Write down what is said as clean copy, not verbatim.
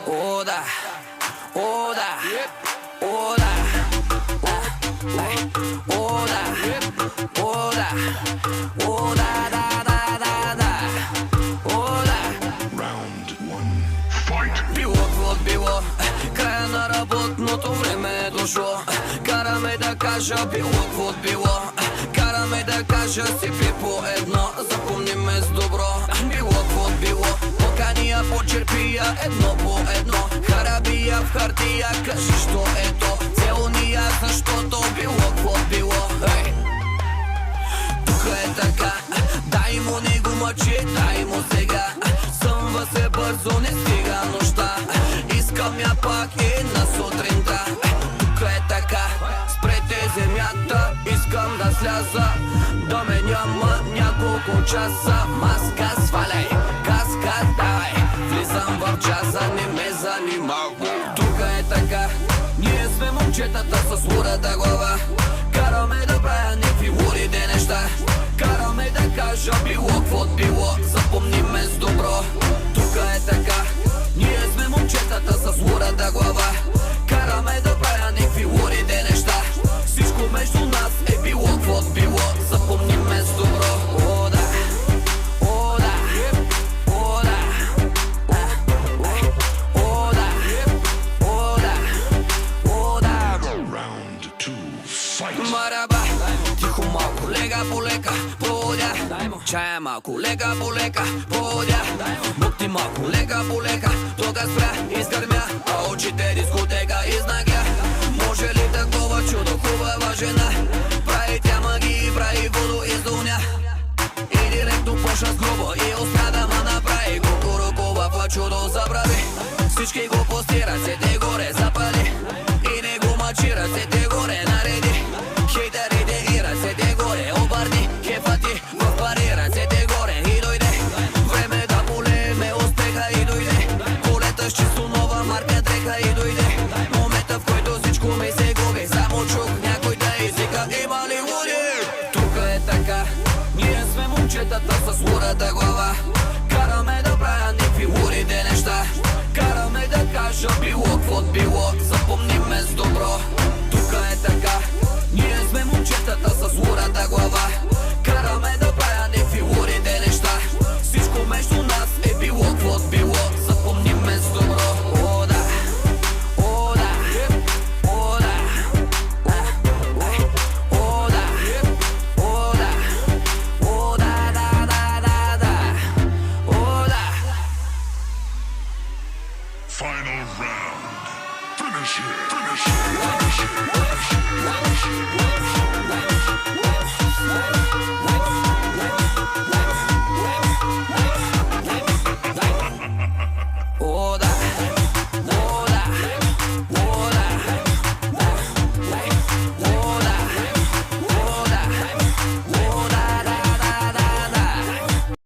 О, да, о, да, о, да, о, да, о, да, о, да, да, да, да, да, о, да. Round one, fight! Било какво било, края на работното време е дошло. Караме да кажа било какво било, караме да кажа си пи по едно. Запомни ме с добро, било какво било. Покания почерпия едно по едно, харабия в хартия, кажи що е то. Цел ния, защото било какво било. Тук е така, дай му не го мъчи, дай му сега. Съмва се бързо, не стига нощта. Искам я пак и на сутринта. Тук е така, спрете земята. Искам да сляза, да ме няма няколко часа. Маска сваляй, каска давай, влизам в джаза, не ме занимавай. Тук е така, ние сме момчетата с лудата глава. Караме да правя някакви лудите неща, караме да кажа било какво било. Запомни ме с добро, тук е така, ние сме момчетата с лудата глава. Караме да правя някакви лудите неща, всичко между нас е било какво било. Запомни ме с добро. О, да, о, да, о, да, о, да, о, да, о, да. Round two, fight! Мараба, тихо малко, лека по лека, подя. Чая малко, лека по лека, подя. Букти малко, лека по лека, тога спря, изгърмя, а очите дискотека изнагя. Може ли такова чудо, хубава жена? Прави тя магии, прави водо из доня. И директно почна с грубо и успя да ма направи. Кукурукова чудо забрави, всички го пусти, ръцете горе запали. И не го мъчи, ръцете горе нареди. Хейтерите и ръцете горе обърни. Кефа ти в пари, ръцете горе и дойде. Време да полеме успеха и дойде. Колета с чисто нова марка дрека и дойде. Момента в който всичко ми се губи, само чух някой да извика: има ли луди? Тук е така, ние сме момчетата с лудата глава. Караме да правя някакви лудите неща, караме да кажа било какво било. Запомни ме с добро, тук е така, ние сме момчетата с лудата глава. Караме да правя някакви лудите неща, всичко между нас е било какво било. Запомни ме с добро. О, да, о, да, о, да, о, да, о, да, о, да, да, да, да, да, о, да. Final round. Finish it. Finish it. Finish it. Finish it. Finish it.